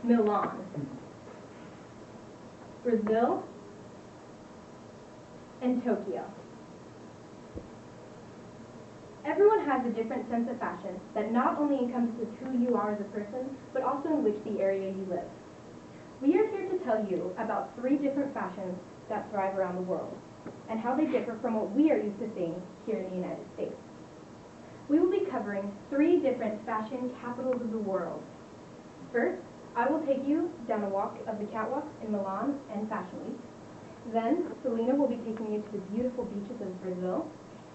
Milan, Brazil, and Tokyo. Everyone has a different sense of fashion that not only encompasses who you are as a person, but also in which the area you live. We are here to tell you about 3 different fashions that thrive around the world, and how they differ from what we are used to seeing here in the United States. We will be covering 3 different fashion capitals of the world. First, I will take you down a walk of the catwalks in Milan and Fashion Week. Then, Selena will be taking you to the beautiful beaches of Brazil.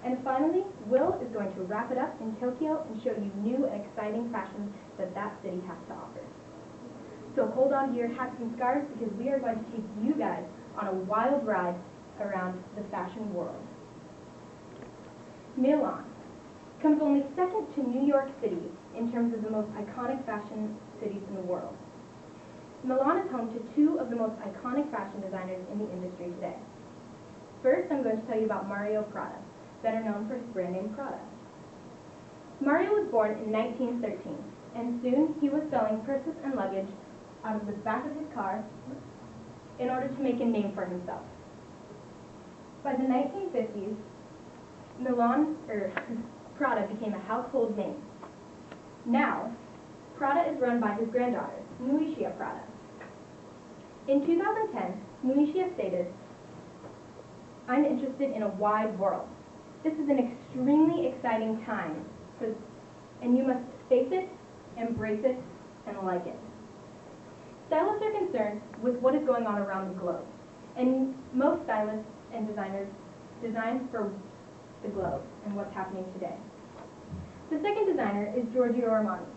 And finally, Will is going to wrap it up in Tokyo and show you new and exciting fashion that that city has to offer. So hold on to your hats and scarves, because we are going to take you guys on a wild ride around the fashion world. Milan comes only second to New York City in terms of the most iconic fashion cities in the world. Milan is home to 2 of the most iconic fashion designers in the industry today. First, I'm going to tell you about Mario Prada, better known for his brand name Prada. Mario was born in 1913, and soon he was selling purses and luggage out of the back of his car in order to make a name for himself. By the 1950s, Prada became a household name. Now, Prada is run by his granddaughter, Nuiscia Prada. In 2010, Nuiscia stated, "I'm interested in a wide world. This is an extremely exciting time, and you must face it, embrace it, and like it." Stylists are concerned with what is going on around the globe, and most stylists and designers design for the globe and what's happening today. The second designer is Giorgio Armani.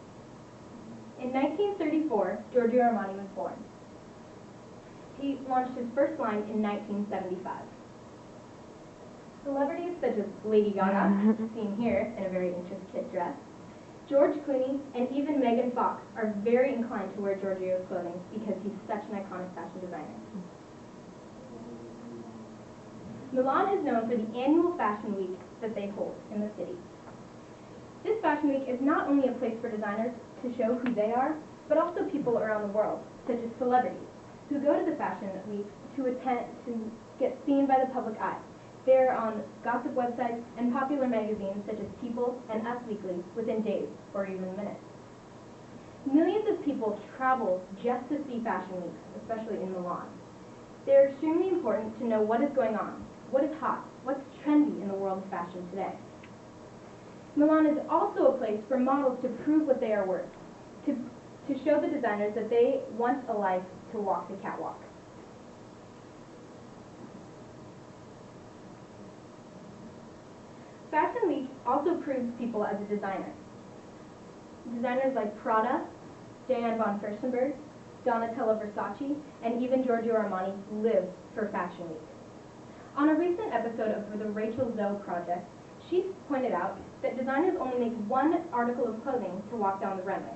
In 1934, Giorgio Armani was born. He launched his first line in 1975. Celebrities such as Lady Gaga, seen here in a very intricate dress, George Clooney, and even Megan Fox are very inclined to wear Giorgio's clothing because he's such an iconic fashion designer. Milan is known for the annual fashion week that they hold in the city. This fashion week is not only a place for designers to show who they are, but also people around the world, such as celebrities, who go to the fashion week to get seen by the public eye. They're on gossip websites and popular magazines such as People and Us Weekly within days or even minutes. Millions of people travel just to see fashion weeks, especially in Milan. They're extremely important to know what is going on, what is hot, what's trendy in the world of fashion today. Milan is also a place for models to prove what they are worth, to show the designers that they want a life to walk the catwalk. Fashion Week also proves people as a designer. Designers like Prada, Diane von Furstenberg, Donatella Versace, and even Giorgio Armani live for Fashion Week. On a recent episode of the Rachel Zoe Project, she pointed out that designers only make 1 article of clothing to walk down the runway.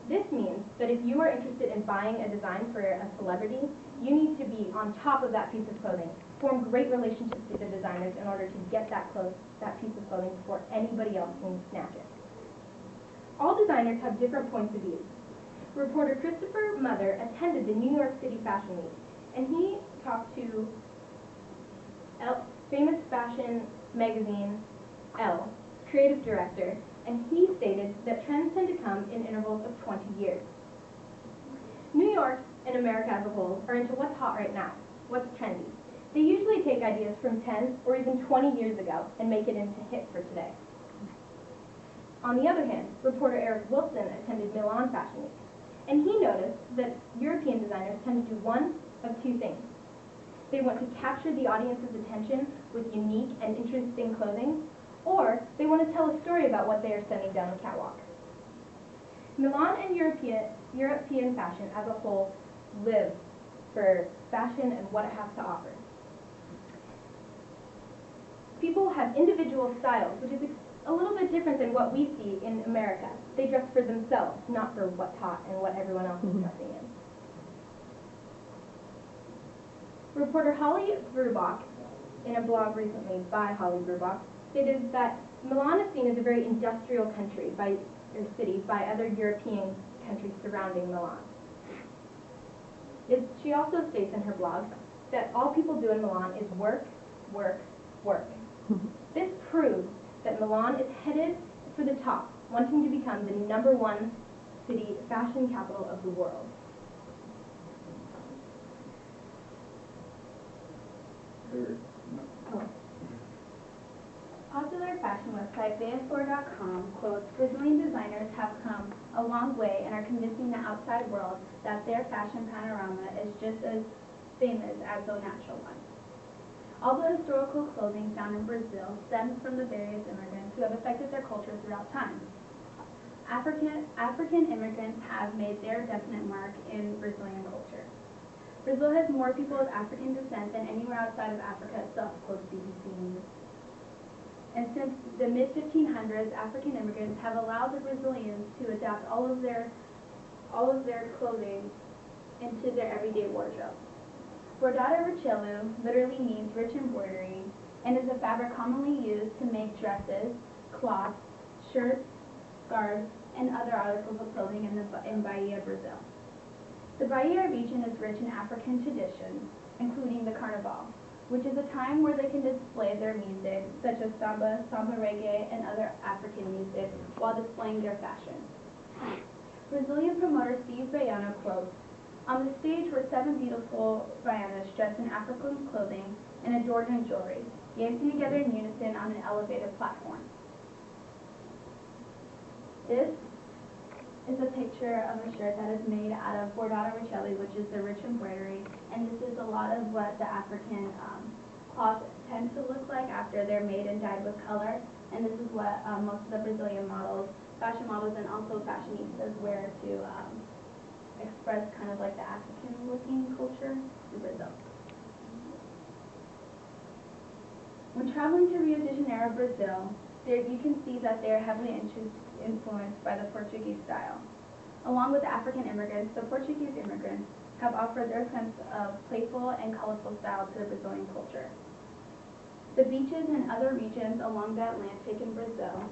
This means that if you are interested in buying a design for a celebrity, you need to be on top of that piece of clothing, form great relationships with the designers in order to get that piece of clothing before anybody else can snatch it. All designers have different points of view. Reporter Christopher Mother attended the New York City Fashion Week, and he talked to famous fashion magazine Elle, creative director, and he stated that trends tend to come in intervals of 20 years. New York and America as a whole are into what's hot right now, what's trendy. They usually take ideas from 10 or even 20 years ago and make it into hit for today. On the other hand, reporter Eric Wilson attended Milan Fashion Week, and he noticed that European designers tend to do one of 2 things. They want to capture the audience's attention with unique and interesting clothing, or they want to tell a story about what they are sending down the catwalk. Milan and European fashion as a whole live for fashion and what it has to offer. People have individual styles, which is a little bit different than what we see in America. They dress for themselves, not for what's hot and what everyone else is dressing in. Reporter Holly Brubach, in a blog recently by Holly Brubach, stated that Milan is seen as a very industrial city by other European countries surrounding Milan. She also states in her blog that all people do in Milan is work, work, work. This proves that Milan is headed for the top, wanting to become the #1 city fashion capital of the world. Popular fashion website P1040075.MOV quotes, "Brazilian designers have come a long way and are convincing the outside world that their fashion panorama is just as famous as the natural one." All the historical clothing found in Brazil stems from the various immigrants who have affected their culture throughout time. African immigrants have made their definite mark in Brazilian culture. Brazil has more people of African descent than anywhere outside of Africa itself, quotes BBC News. And since the mid-1500s, African immigrants have allowed the Brazilians to adapt all of their clothing into their everyday wardrobe. Bordado Richelieu literally means rich embroidery and is a fabric commonly used to make dresses, cloths, shirts, scarves, and other articles of clothing in Bahia, Brazil. The Bahia region is rich in African traditions, including the Carnival, which is a time where they can display their music, such as samba, samba reggae, and other African music, while displaying their fashion. Brazilian promoter Steve Baiano quotes, "On the stage were 7 beautiful baianas dressed in African clothing and adorned in jewelry, dancing together in unison on an elevated platform." This is a picture of a shirt that is made out of Bordado Richelieu, which is the rich embroidery, and this is a lot of what the African cloths tend to look like after they're made and dyed with color, and this is what most of the Brazilian models, fashion models, and also fashionistas wear to express kind of like the African-looking culture in Brazil. When traveling to Rio de Janeiro, Brazil, you can see that they're heavily influenced by the Portuguese style. Along with the African immigrants, the Portuguese immigrants have offered their sense of playful and colorful style to the Brazilian culture. The beaches and other regions along the Atlantic in Brazil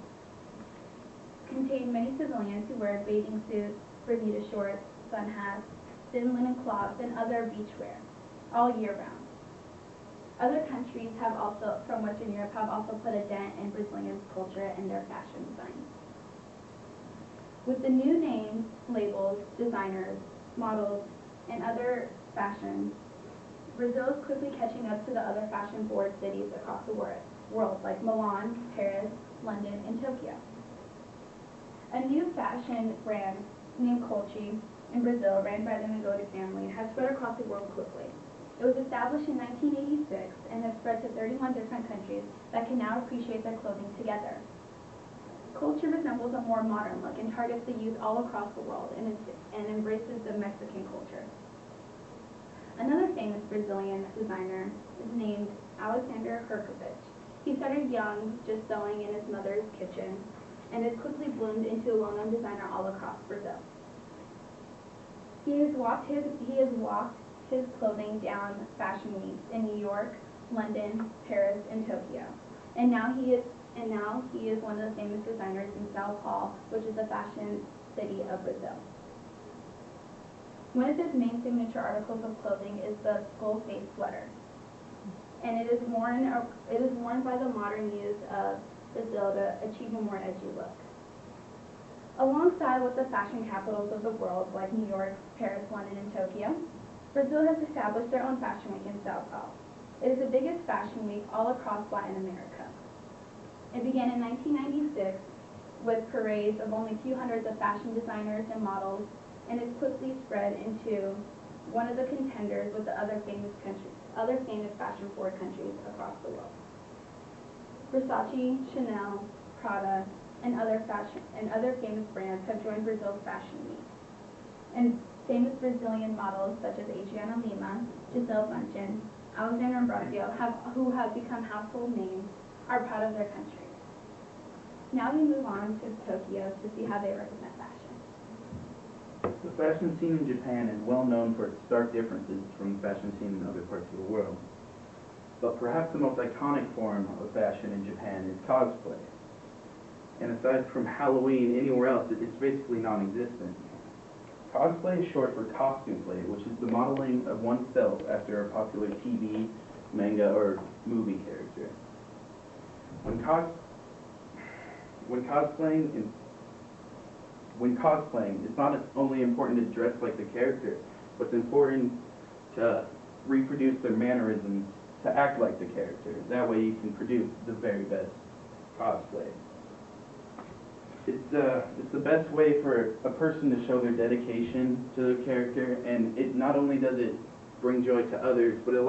contain many civilians who wear bathing suits, Bermuda shorts, sun hats, thin linen cloths, and other beachwear, all year round. Other countries from Western Europe have also put a dent in Brazilian culture and their fashion designs. With the new names, labels, designers, models, and other fashions, Brazil is quickly catching up to the other fashion-forward cities across the world, like Milan, Paris, London, and Tokyo. A new fashion brand named Colchi in Brazil, ran by the Migodi family, has spread across the world quickly. It was established in 1986 and has spread to 31 different countries that can now appreciate their clothing together. Culture resembles a more modern look and targets the youth all across the world and embraces the Mexican culture. Another famous Brazilian designer is named Alexander Herkovich. He started young, just sewing in his mother's kitchen, and has quickly bloomed into a well-known designer all across Brazil. He has walked his clothing down fashion weeks in New York, London, Paris, and Tokyo. And now he is one of the famous designers in Sao Paulo, which is the fashion city of Brazil. One of his main signature articles of clothing is the skull face sweater. And it is worn by the modern youth of Brazil to achieve a more edgy look. Alongside with the fashion capitals of the world like New York, Paris, London, and Tokyo, Brazil has established their own fashion week in Sao Paulo. It is the biggest fashion week all across Latin America. It began in 1996 with parades of only a few hundreds of fashion designers and models, and has quickly spread into one of the contenders with the other famous fashion-forward countries across the world. Versace, Chanel, Prada, and other famous brands have joined Brazil's fashion week. And famous Brazilian models such as Adriana Lima, Gisele Bündchen, Alexandra Ambrosio, who have become household names, are proud of their country. Now we move on to Tokyo to see how they represent fashion. The fashion scene in Japan is well known for its stark differences from the fashion scene in other parts of the world. But perhaps the most iconic form of fashion in Japan is cosplay. And aside from Halloween, anywhere else, it's basically non-existent. Cosplay is short for costume play, which is the modeling of oneself after a popular TV, manga, or movie character. When cosplaying, it's not only important to dress like the character, but it's important to reproduce their mannerisms to act like the character. That way you can produce the very best cosplay. It's the best way for a person to show their dedication to the character, and it not only does it bring joy to others, but it